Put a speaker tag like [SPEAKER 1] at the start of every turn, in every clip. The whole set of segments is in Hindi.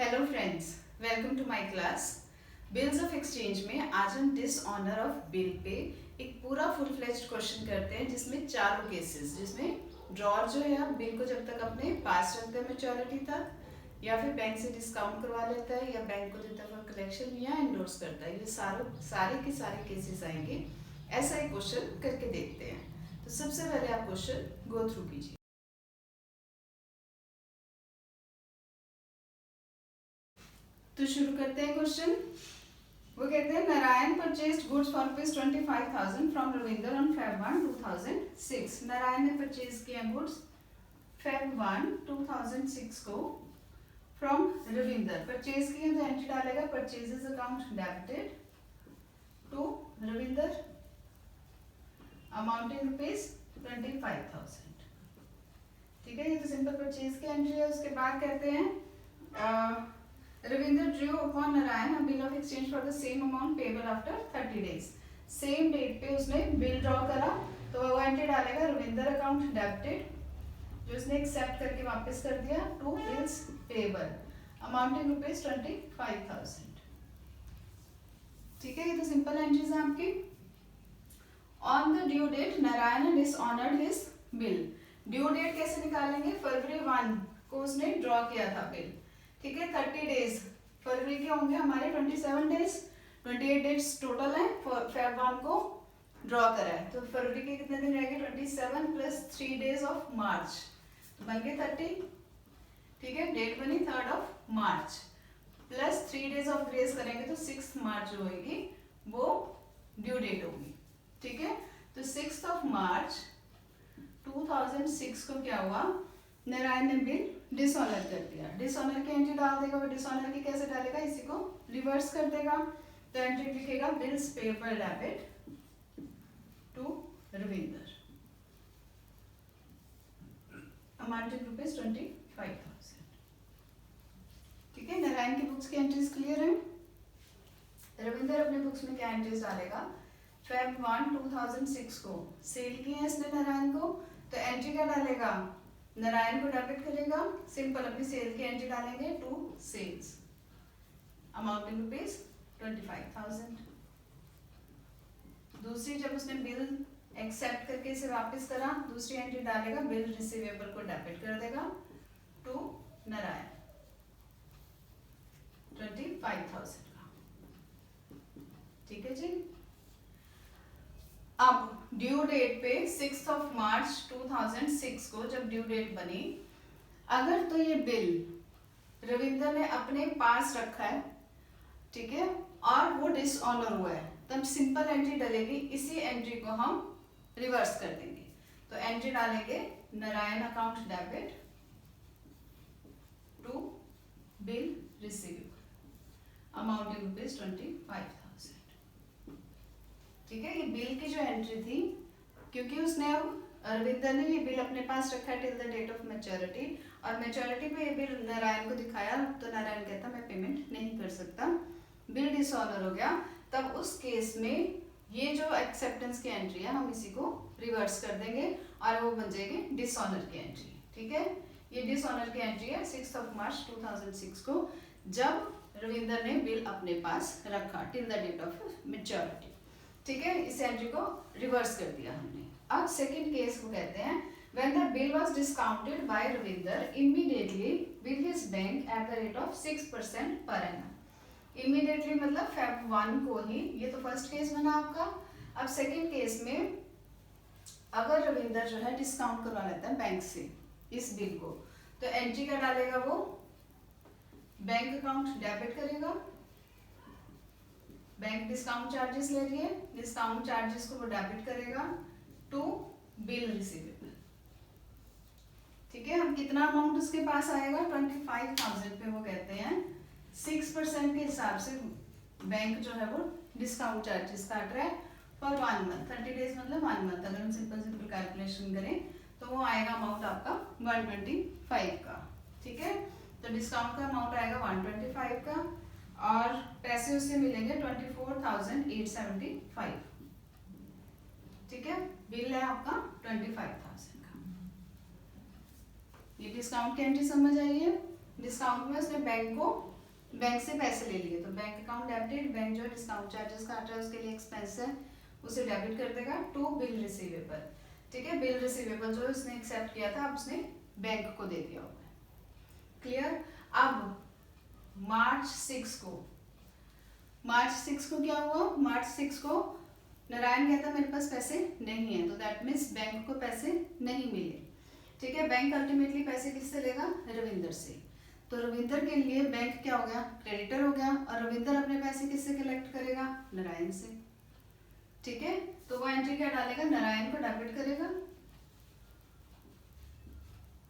[SPEAKER 1] Hello friends, welcome to my class. Bills of exchange में आज हम डिसऑनर ऑफ बिल पे एक पूरा फुल फ्लेज्ड क्वेश्चन करते हैं जिसमें चारों केसेस, जिसमें ड्रॉर जो है आप बिल को जब तक अपने पास रखते हैं मैच्योरिटी तक, या फिर बैंक से डिस्काउंट करवा लेता है, या बैंक को देता है कलेक्शन, या एंडोर्स करता है। ये सारे के सारे केसेस आएंगे। ऐसा एक क्वेश्चन करके देखते हैं। तो सबसे पहले आप क्वेश्चन गो थ्रू कीजिए। तो शुरू करते हैं क्वेश्चन। वो कहते हैं Narayan purchased goods for rupees 25,000 from Ravinder on Feb 1, 2006। Narayan ने परचेज किया गुड्स Feb 1, 2006 को फ्रॉम रविंदर। परचेज किया तो एंट्री डालेगा purchases account debited to Ravinder amounting rupees 25,000। ठीक है, ये तो सिंपल परचेज की एंट्री है। उसके बाद कहते हैं Ravinder drew upon Narayan a bill of exchange for the same amount payable after 30 days. Same date पे उसने बिल ड्रॉ करा, तो वो एंट्री डालेगा रविंदर अकाउंट डेबिटेड, जो उसने एक्सेप्ट करके वापस कर दिया, to bills payable amounting rupees 25,000। ठीक है, ये तो सिंपल एंट्रीज है आपकी। On the due date Narayan dishonoured his bill. Due date कैसे निकालेंगे? फरवरी 1 को उसने ड्रॉ किया था बिल। ठीक है, 30 डेज फरवरी के होंगे हमारे 27 डेज, 28 डेज टोटल है। Feb 1 को ड्रॉ करा है, तो फरवरी के कितने दिन रहेंगे? 27 प्लस 3 डेज ऑफ मार्च, तो बन गए 30। ठीक है, डेट बनी 3 मार्च प्लस 3 डेज ऑफ ग्रेस करेंगे तो 6 मार्च जो होगी वो ड्यू डेट होगी। ठीक है, तो 6 मार्च 2006 को क्या हुआ? नारायण ने बिल डिसऑनर कर दिया। डिसऑनर की एंट्री डाल देगा। वो डिसऑनर की कैसे डालेगा? इसी को रिवर्स कर देगा, तो एंट्री लिखेगा bills payable debit to Ravinder amounting rupees 25,000। ठीक है, नारायण की बुक्स की एंट्रीज क्लियर है। रविंदर अपने बुक्स में क्या एंट्रीज डालेगा? Feb 1, 2006 को सेल किया है इसने नारायण को, तो एंट्री क्या डालेगा? नारायण को डेबिट करेगा, सिंपल अपनी सेल की एंट्री डालेंगे टू सेल्स अमाउंटिंग रुपीज 25,000। दूसरी, जब उसने बिल एक्सेप्ट करके इसे वापस करा, दूसरी एंट्री डालेगा बिल रिसीवेबल को डेबिट कर देगा टू नारायण 25,000 का। ठीक है जी। अब ड्यू डेट पे 6 मार्च 2006 को जब ड्यू डेट बनी, अगर तो ये बिल रविंदर ने अपने पास रखा है, ठीक है, और वो डिसऑनर हुआ है, तब सिंपल एंट्री डलेगी। इसी एंट्री को हम रिवर्स कर देंगे, तो एंट्री डालेंगे Narayan account debit to bill receivable amounting rupees 25,000। ठीक है, ये बिल की जो एंट्री थी, क्योंकि उसने अब रविंदर ने ये बिल अपने पास रखा है till the date of maturity, और मैच्योरिटी पे ये बिल नारायण को दिखाया, तो नारायण कहता मैं पेमेंट नहीं कर सकता, बिल डिसऑनर हो गया। तब उस केस में ये जो एक्सेप्टेंस की एंट्री है, हम इसी को रिवर्स कर देंगे और वो बन जाएगी डिसऑनर की एंट्री। ठीक है, ये डिसऑनर की एंट्री है 6 मार्च 2006 को, जब रविंदर ने बिल अपने पास रखा till the date of maturity. ठीक है, इस एंट्री को रिवर्स कर दिया हमने। अब सेकंड केस को कहते हैं when the bill was discounted by Ravinder immediately with his bank at the rate of 6% per annum। immediately मतलब Feb 1 को ही, ये तो फर्स्ट केस बना आपका। अब सेकंड केस में अगर रविंदर जो है डिस्काउंट करवा लेता है बैंक से इस बिल को, तो एंट्री क्या डालेगा? वो बैंक अकाउंट डेबिट करेगा, बैंक डिस्काउंट चार्जेस ले रही है, डिस्काउंट चार्जेस को वो डेबिट करेगा टू बिल रिसीवेबल। ठीक है, हम कितना अमाउंट उसके पास आएगा? 25,000 पे वो कहते हैं 6% के हिसाब से बैंक जो है वो डिस्काउंट चार्जेस काट रहा है फॉर 1 मंथ, 30 डेज मतलब 1 मंथ। अगर हम सिंपल कैलकुलेशन करें तो वो आएगा अमाउंट आपका 125 का। ठीक है, तो डिस्काउंट का अमाउंट आएगा 125 का, और पैसे उससे मिलेंगे 24,875। ठीक है, बिल है आपका 25,000 का। ये डिस्काउंट की एंट्री समझ आई है। डिस्काउंट में उसने बैंक से पैसे ले लिए, तो बैंक अकाउंट डेबिटेड, बैंक जो डिस्काउंट चार्जेस काट रहा है उसके लिए एक्सपेंस है उसे डेबिट कर देगा टू बिल रिसीवेबल। ठीक है, बिल रिसीवेबल जो उसने एक्सेप्ट किया था अब उसने बैंक को दे दिया होगा। क्लियर। अब मार्च 6 को क्या हुआ, मार्च 6 को नारायण कहता मेरे पास पैसे नहीं है, तो दैट मीन्स बैंक को पैसे नहीं मिले। ठीक है, बैंक अल्टीमेटली पैसे किससे लेगा, रविंदर से। तो रविंदर के लिए बैंक क्या हो गया, क्रेडिटर हो गया, और रविंदर अपने पैसे किससे कलेक्ट करेगा, नारायण से। ठीक है, तो वो एंट्री क्या डालेगा, नारायण को डेबिट करेगा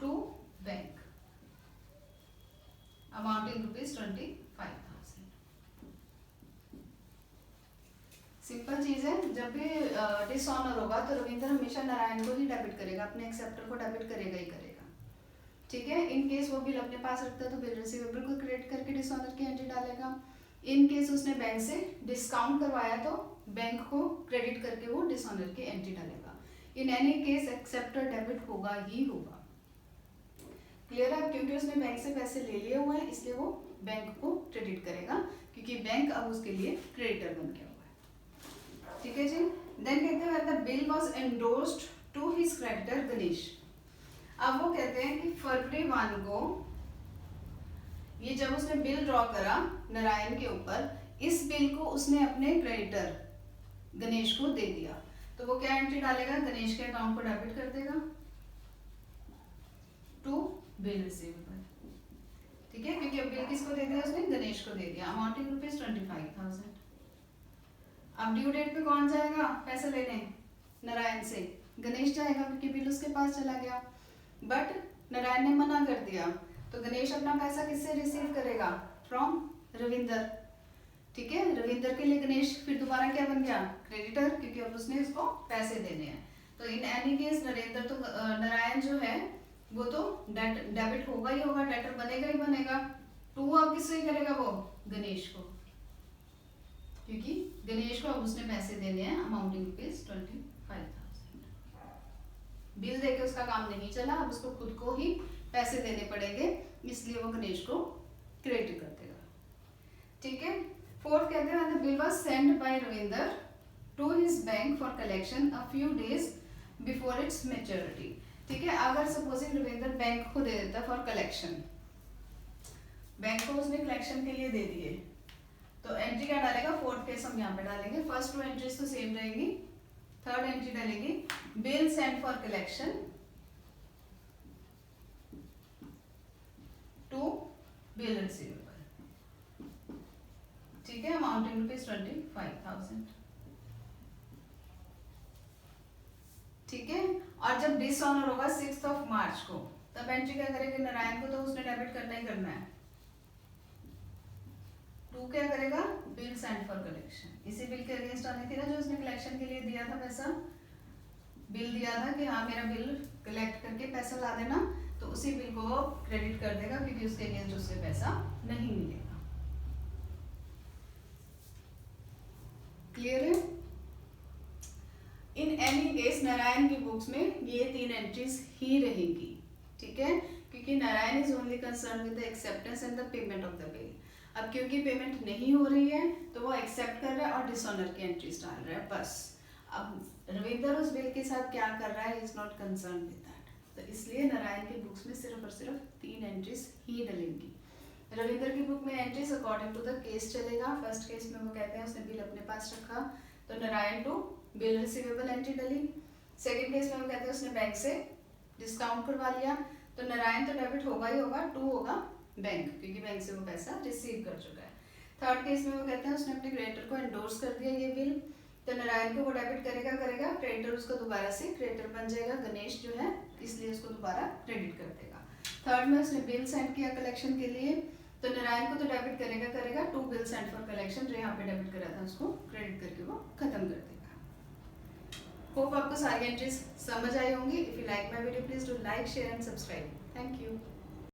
[SPEAKER 1] टू बैंक अमाउंटिंग ₹25,000। सिंपल चीज है, जब भी डिसऑनर होगा तो रविंदर हमेशा नारायण को ही डेबिट करेगा, अपने एक्सेप्टर को डेबिट करेगा ही करेगा। ठीक है, इन केस वो बिल अपने पास रखता है तो बिल रिसीवेबल को क्रेडिट करके डिसऑनर की एंट्री डालेगा। इन केस उसने बैंक से डिस्काउंट करवाया तो बैंक को क्रेडिट करके वो डिसऑनर की एंट्री डालेगा। In any case acceptor debit होगा ही होगा। क्लियर है, क्योंकि उसने बैंक से पैसे ले लिए हुए हैं इसलिए वो बैंक को क्रेडिट करेगा, क्योंकि बैंक अब उसके लिए क्रेडिटर बन गया हुआ है। ठीक है जी। देन कहते हैं the bill was endorsed to his creditor Ganesh. अब वो कहते हैं कि फरवरी 1 को ये जब उसने बिल ड्रॉ करा नारायण के ऊपर, इस बिल को उसने अपने क्रेडिटर गणेश को दे दिया, तो वो क्या एंट्री डालेगा, गणेश के अकाउंट को डेबिट कर देगा टू बिल रिसीवेबल। ठीक है, क्योंकि अब बिल किसको दे दिया उसने, गणेश को दे दिया, अमाउंटिंग ₹25,000। अब ड्यू डेट पे कौन जाएगा पैसा लेने, नारायण से गणेश जाएगा, क्योंकि बिल उसके पास चला गया। बट नारायण ने मना कर दिया, तो गणेश अपना पैसा किससे रिसीव करेगा, फ्रॉम रविंदर। ठीक है, रविंदर के लिए गणेश फिर दोबारा क्या बन गया, क्रेडिटर, क्योंकि अब उसने इसको पैसे देने हैं। तो इन एनी केस नरेंद्र तो नारायण जो है वो तो डेबिट होगा ही होगा, डेटर बनेगा ही बनेगा। टू अब किससे करेगा, वो गणेश को, क्योंकि गणेश को अब उसने पैसे देने हैं अमाउंटिंग ₹25,000। बिल देके उसका काम नहीं चला, अब उसको खुद को ही पैसे देने पड़ेंगे, इसलिए वो गणेश को क्रेडिट कर देगा। ठीक है, फोर्थ कहते हैं the bill was send by Ravinder to his bank for collection a few days before its maturity. ठीक है, अगर सपोजिंग रविंदर बैंक को दे देता फॉर कलेक्शन, बैंक को उसने कलेक्शन के लिए दे दिए, तो एंट्री क्या डालेगा, फोर्थ केस हम यहाँ पे डालेंगे। फर्स्ट टू एंट्रीज तो सेम रहेंगी, थर्ड एंट्री डालेंगे bill send for collection to bill receivable. ठीक है, अमाउंटिंग ₹25,000। ठीक है, और जब डिसऑनर होगा 6 मार्च को, तब एंट्री क्या करेगी, नारायण को तो उसने डेबिट करना ही करना है, टू क्या करेगा, बिल सेंड फॉर कलेक्शन। इसी बिल के अगेंस्ट आनी थी ना जो उसने कलेक्शन के लिए दिया था पैसा, बिल दिया था कि हाँ मेरा बिल कलेक्ट करके पैसा ला देना, तो उसी बिल को वो क्रेडिट कर देगा, क्योंकि उसके अगेंस्ट उससे पैसा नहीं मिलेगा। क्लियर है। इन एनी केस नारायण की बुक्स में ये 3 एंट्रीज ही रहेंगी। ठीक है, क्योंकि Narayan is only concern with the acceptance and the payment of the bill. अब क्योंकि पेमेंट नहीं हो रही है तो वो एक्सेप्ट कर रहा है और डिसऑनर की एंट्रीज डाल रहा है बस। अब रविंदर उस बिल के साथ क्या कर रहा है, is not concern with that, तो इसलिए नारायण की बुक्स में सिर्फ और सिर्फ 3 एंट्रीज ही डलेंगी। रविंदर की बुक में entries according to the case चलेगा। फर्स्ट केस में वो कहते हैं उसने बिल अपने पास रखा, तो Narayan to bill receivable entry डली। सेकेंड केस में वो कहते हैं उसने बैंक से डिस्काउंट करवा लिया, तो नारायण तो डेबिट होगा ही होगा, टू होगा बैंक, क्योंकि बैंक से वो पैसा रिसीव कर चुका है। थर्ड केस में वो कहते हैं उसने अपने क्रेडिटर को एंडोर्स कर दिया ये बिल, तो नारायण को वो डेबिट करेगा, क्रेडिटर उसको दोबारा से क्रेडिटर बन जाएगा, गणेश जो है, इसलिए उसको दोबारा क्रेडिट कर देगा। थर्ड में उसने बिल सेंड किया कलेक्शन के लिए, तो नारायण को तो डेबिट करेगा, to bill send for collection, जो यहाँ पे डेबिट करा था उसको क्रेडिट करके वो खत्म कर देगा। होप आपको सारी एंट्रीज समझ आई होंगी। If you like my video please do like, share and subscribe. Thank you.